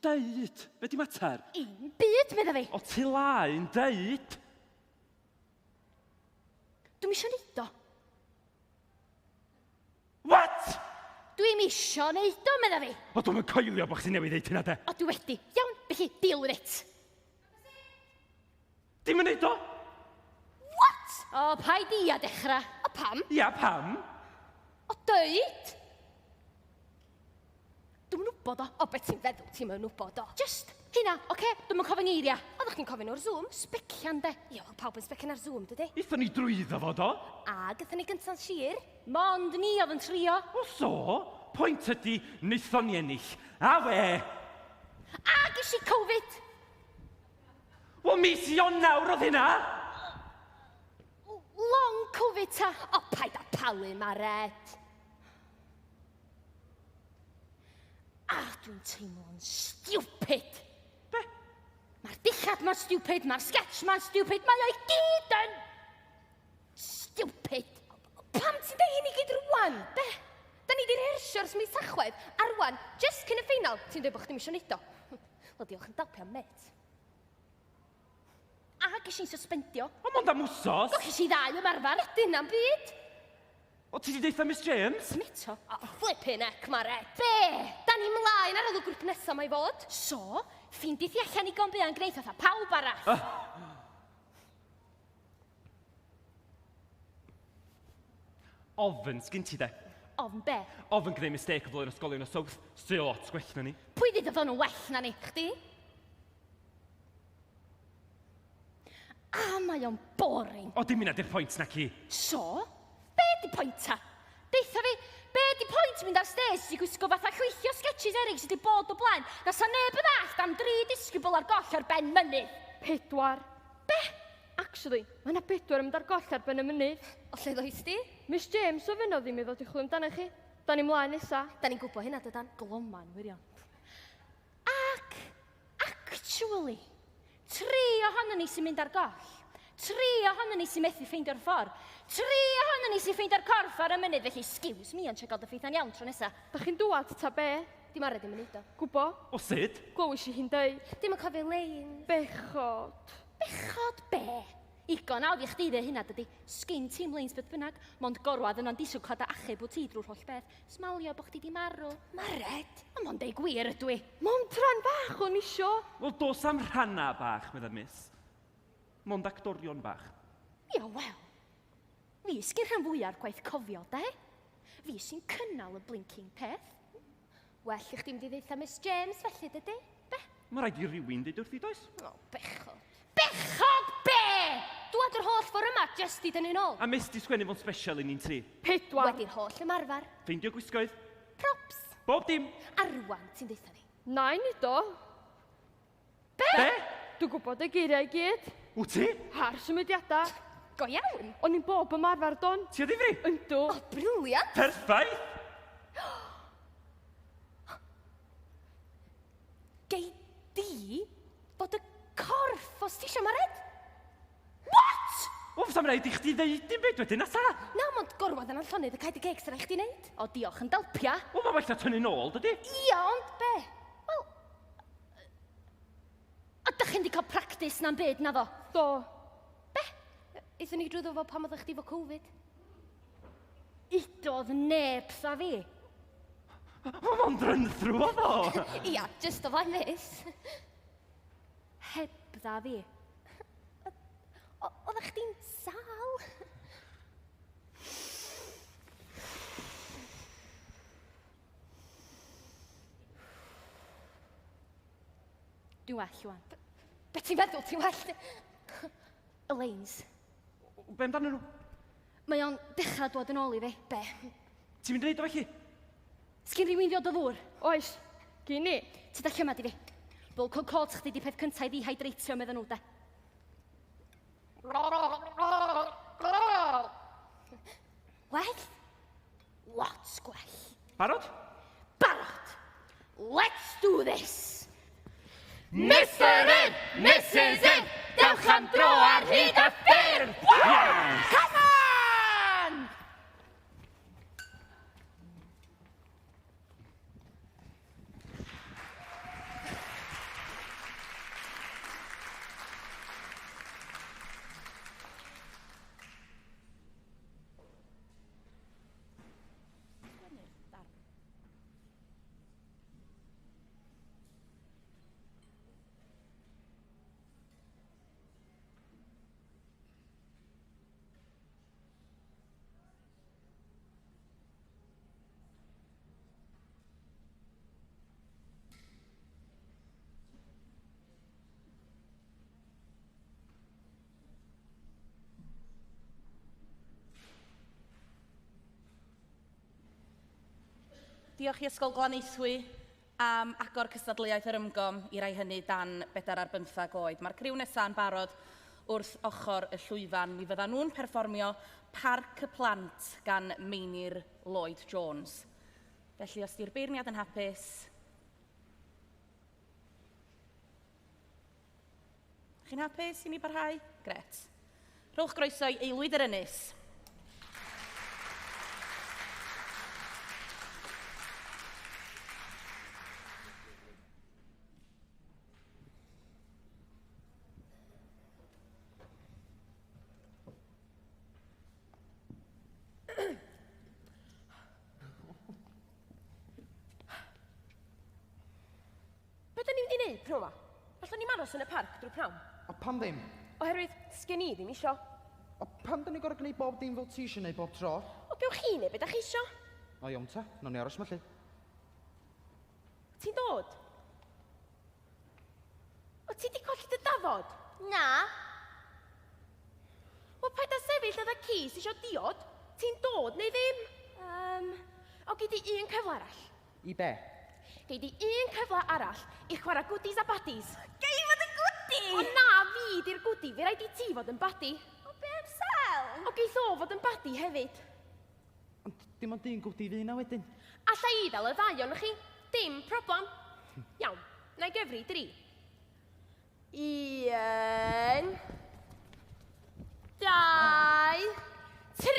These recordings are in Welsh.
deud, be di mater? Un byd, medda fi. O ti laen deud? Dwi'n isio neud o. What? Dwi'n isio neud o, medda fi. O dwi'n mynd coelio bod chdi newydd ddeud hynna de. O, dwi wedi. Iawn, felly, deal with it. Dim yn neud o? What? O, paid i a dechrau. O, pam? Ia, pam? O, deud. Dwi'n wybod o. O, beth ti'n feddwl ti'n mynd wybod o? Just hynna, oce? Dwi'n mynd cofyn eiria. Oeddech chi'n cofyn o'r Zoom? Specian, de. Ie, wel, pawb yn specian ar Zoom, dydy? Eithon ni drwyddo fod o? A gyda ni gynta'n sir. Mond ni oedd yn trio. O so, pwynt ydi wnaethon ni ennill. A we? A ges i Covid. Wel, mis Ionawr oedd hynna. Long Covid ta. O, paid a palu, Mared. A dwi'n teimlo'n stupid. Be? Mae'r dillad ma'n stupid, mae'r sketch ma'n stupid, mae o'i gyd yn stupid. Pam ti'n dweud hyn i gyd rwan? Be? Da ni di'r hersio'r mis Tachwedd, a rwan, just cyn y ffeinal, ti'n dweud bod chdi'n misio neud o. Wel, diolch yn dalpio, met. A ges i'n suspendio. O, mond am wsos. Do ges i ddau ymarfer, ydyn am byd. O, ti di deitha Miss James? Smito? O, flippin' ec, Mared. Be? Da ni mlaen ar ôl y grŵp nesaf mae fod. So, ffeindith i allan i gombea'n gwneud fatha pawb arall. Ofn sgyn ti de. Ofn be? Ofn gwneud mistake o flaen ysgolion o South. Still lot gwell na ni. Pwy ddyd oedd nhw'n well na ni, chdi? A mae o'n boring. O, dim yna di'r pwynt na ci. So? Be di pwynta? Deitha fi, be di pwynt mynd ar stes i gwisgo fatha chweithio sketches erig sydd wedi bod o blaen? Na sa neb yn allt am 3 disgybl ar goll ar ben mynydd. 4. Be? Actually, mae yna 4 yn mynd ar goll ar ben y mynydd. O lle ddoes di? Miss James o fynd o ddim i ddod i chwilio amdano chi. Da ni mlaen nesa. Da ni'n gwybod hynna dydan gloman wirion. Ac, actually, 3 ohonon ni sy'n mynd ar goll. 3 ohonon ni sy'n methu ffeindio'r ffordd. 3 ohonon ni sy'n ffeindio'r corff ar y mynydd, felly excuse me, ond gael dy ffeithiau'n iawn tro nesa. Da chi'n dŵad ta be? Dim arad i'n mynd o. Gwybo? O sut? Glywys i hi'n deud. Dim yn cofio lein. Bechod. Bechod be? Igon awd i chdi dde hynna dydy. Sgin team lanes beth bynnag, mond gorwad yna'n disw cod a achub o ti drwy'r holl beth. Smalio bo chdi di marw. Mared? A mond ei gwir ydw i. Mond rhan bach o'n isio. Wel, dos am rhanna bach, medda miss. Mond actorion bach. Ia, wel. Fi sgyn rhan fwyaf gwaith cofio, de? Fi sy'n cynnal y blinking peth. Well, i chdi mynd i ddeitha Miss James, felly, dydy? Be? Mae rhaid i rywun deud wrth i does? O, bechod. Bechod be? Dwad yr holl ffordd yma, just i dynnu nôl. A mis di sgwennu fo'n special i ni'n 3. 4. Wedi'r holl ymarfer. Ffeindio gwisgoedd. Props. Bob dim. A rwan, ti'n deitha ni. Nain i do. Be? Be? Dwi'n gwybod y geiriau i gyd. Wyt ti? Har symudiadau. Go iawn. O'n i'n bob ymarfer don. Ti o ddifri? Yndw. O, briliant. Perffaith. Gei di bod y corff os ti eisiau Mared? What? O, fysa'n rhaid i chdi ddeud dim byd wedyn, nasa? Na, mond gorwad yn llonydd y caid y gecs ar eich di wneud. O, diolch yn dalpia. O, mae well na tynnu nôl, dydy? Ia, ond be? Wel... Ydych chi'n di cael practis na'n byd na ddo? Do. Be? Eithon ni drwy ddofo pam oeddech chdi fo Covid? Idodd neb sa fi. O, mae'n run-through o fo. Ia, just o flaen mis. Heb dda fi. Oeddech chdi'n sal? Dwi'n well, Iwan. Be ti'n feddwl, ti'n well? Elaines. Be amdano nhw? Mae o'n dechrau dod yn ôl i fi. Be? Ti'n mynd i wneud o felly? Sgyn rhywun ddod o ddŵr? Oes. Gyn i. Ti da lle yma di fi? Vocal cords chdi di peth cyntaf i ddihydreitio meddyn nhw, de. Well? Lots gwell. Barod? Barod! Let's do this! Mr. Urdd, Mrs. Urdd, dewch am dro ar hyd a ffyrdd! Come on! Diolch i Ysgol Glanaethwy am agor cystadleuaeth yr Ymgom i rai hynny dan 4 ar 5 oed. Mae'r criw nesaf yn barod wrth ochr y llwyfan. Mi fyddan nhw'n perfformio Parc y Plant gan Meinir Lloyd Jones. Felly, os di'r beirniad yn hapus... Chi'n hapus i ni barhau? Gret. Rhowch groeso i aelwyd yr ynys. Be da ni'n mynd i wneud, pnawn ma? Allwn ni'n aros yn y parc drwy pnawn? A pam ddim? Oherwydd, sgen i ddim isio. A pam da ni gorau gwneud bob dim fel ti eisiau gwneud bob tro? O gewch chi neu be da chi isio? O iawn ta, nawn ni aros felly. Ti'n dod? O ti di colli dy dafod? Na. O paid â sefyll ydda ci sy'n isio diod? Ti'n dod neu ddim? O gei di un cyfle arall. I be? Gei di un cyfle arall i chwarae goodies a baddies. Gei fod yn gwdi! O na, fi di'r goodie, fi rhaid i ti fod yn baddi. O be am sel? O geith o fod yn baddi hefyd. Ond dim ond un gwdi fi na wedyn. Alla i ddal y ddau o'n chi, dim problem. Iawn, na i gyfri 3. 1, 2, 3.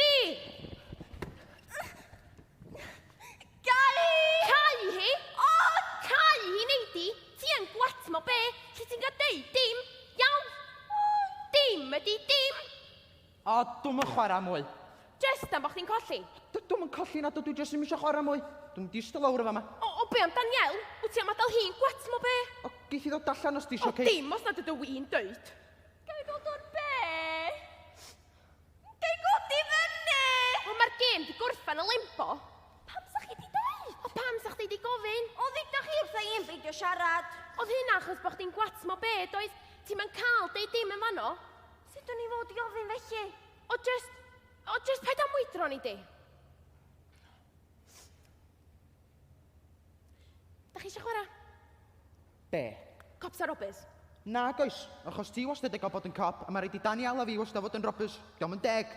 Cau hi? O! Cau hi neud di? Ti yn gwatmo be? Lle ti'n gael deud dim? Iawn? Dim ydi dim. O, dwi'n yn chwarae mwy. Just am bo chdi'n colli. Dwi'n yn colli na dwi jyst ddim eisiau chwarae mwy. Dwi'n distal lawr efo yma. O be am Daniel? Wyt ti am adael hi'n gwatmo be? O, geith i ddod allan os di O eisiau cei. dim os nad ydw i'n dweud. Gai dod o'r be? Gai godi fyny! O mae'r gêm di gorffan y limbo. Pam sa chi di dweud? O pam sa chdi di gofyn? O ddydach chi wrtha i'n beidio siarad. Oedd hynna achos bo chdi'n gwatmo be, doedd? Ti'n ma'n cael deud dim yn fanno? Sut o'n i fod i ofyn felly? O just paid am mwydro ni di. Da chi eisiau chwarae? Be? Cops a robbers. Na, goes. Achos ti wastad yn gael bod yn cop, a mae rhaid i Daniel a fi wastad fod yn robbers. Diolch yn deg.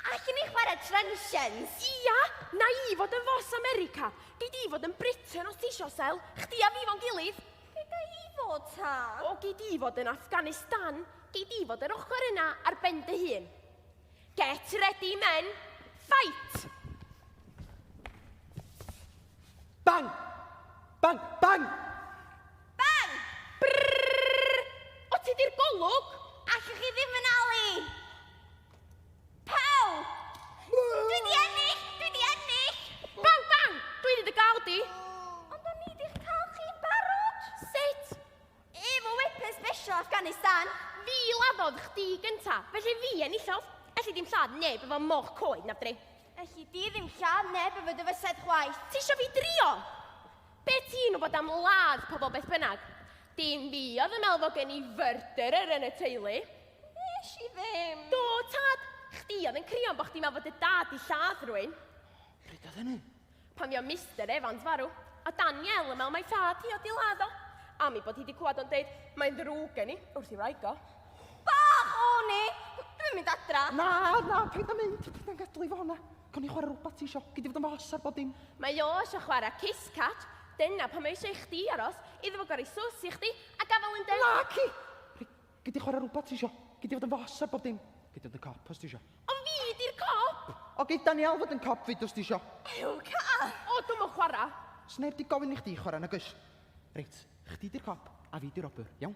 Allwn ni chwarae trensians? Ia, na i fod yn fos America. Gei di fod yn Britain os ti isio sel. Chdi a fi fo'n gilydd. Be gai i fod ta? O gei di fod yn Afghanistan. Gei di fod yr ochr yna ar ben dy hun. Get ready, men. Fight! Bang! Bang! Bang! Bang! Brrrr! O ti di'r golwg? Allwch chi ddim yn ali? Paw! Dwi di ennill! Dwi di ennill! Bang, bang! Dwi wedi dy gael di. Ond o'n i di'ch cael chi'n barod? Sut? Efo weapon special Afghanistan. Fi laddodd chdi gynta, felly fi enillodd. Elli dim llad neb efo moch coed na dri. Felly di ddim lladd neb efo dy fysedd chwaith. Ti isio fi drio? Be ti'n wybod am ladd pobl beth bynnag? Dim fi oedd yn meddwl fod gen i fyrdyr yn y teulu. Nes i ddim. Do, tad, chdi oedd yn crio bod chdi'n meddwl fod y dad i lladd rwy'n. Pryd oedd hynny? Pan fi o Mr Evans farw, a Daniel yn meddwl mai thad hi oedd i ladd o. A mi bod hi wedi clywed o'n deud, mae'n ddrwg gen i, wrth i wraig o. Bach o ni! Dwi'n mynd adra. Na, paid am mynd. Paid am gadw i fo hwnna. Con i chwarae rhywbeth ti isio. Gyd i fod yn fos ar bod dim. Mae o eisiau chwarae kiss cat, dyna pan mae eisiau i chdi aros, iddo fo gori sws i chdi, a gafel yn deg. Na, ci! Gyd i chwarae rhywbeth ti isio. Gyd i fod yn fos ar bod dim. Gyd i fod yn cop os ti isio. O fi di'r cop! O, gyd Daniel fod yn cop fyd os ti isio. Ew, ca! O, dwi'n mwyn chwarae. Sneb di gofyn i chdi chwarae na gys. Reit, chdi di'r cop a fi di'r robber, iawn?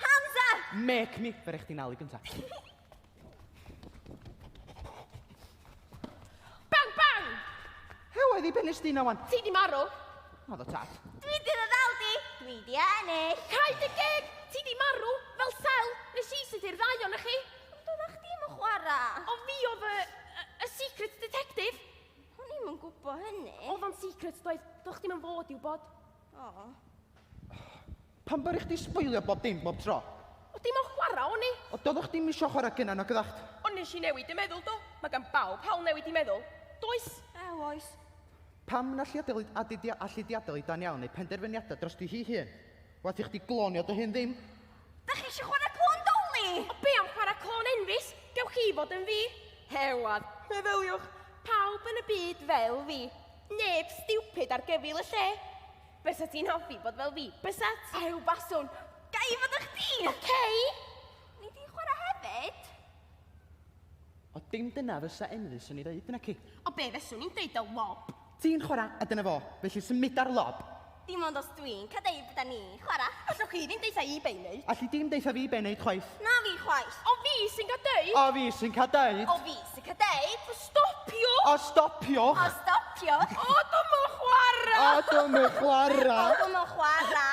Hands up! Make me, fer eich di'n alu gynta. Bang, bang! Hewa, ddi benes di na wan. Ti di marw? O, ddo tad. Dwi di ddal di. Dwi di ennill. Cai dy geg! Ti di marw fel sel, nes i sydd i'r ddau o'n chi. Ond o'na chdi yn chwarae. O fi oedd y secret detective. O'n i'm yn gwybod hynny. Oedd o'n secret doedd, doch chdi'n mynd fod i wybod. O. Pan bar i chdi sboilio bob dim, bob tro? O dim o'n chwarae o'n i. O, doeddech chdi'n misio chwarae gynna na gyddacht? O nes i newid i meddwl do. Mae gan bawb hawl newid i meddwl. Does. Oes. Pam na allu di adael i dan iawn neu penderfyniadau dros di hi hun? Wath i chdi glonio dy hyn ddim? Da chi eisiau chwarae clon doli? O be am chwarae clon enfus? Gewch chi fod yn fi? Hewad, meddyliwch, pawb yn y byd fel fi. Neb stupid ar gyfil y lle. Bysa ti'n hoffi bod fel fi? Bysat? Ew, baswn, gai fod ych di? Okei. Ni di chwarae hefyd? O dim dyna fysa Emrys yn ei ddeud yna ci. O be fyswn ni'n deud o lob? Ti'n chwarae a dyna fo, felly symud ar lob. Dim ond os dwi'n cadeu bydda ni chwarae. Allwch chi ddim deitha i be wneud? Allu dim deitha fi be wneud chwaith. Na fi chwaith. O fi sy'n cadeu? O fi sy'n cael deud. O fi sy'n cadeu? O stopio? O stopiwch. O stopio? O dyma chwarae! O dyma chwarae. O dyma chwarae!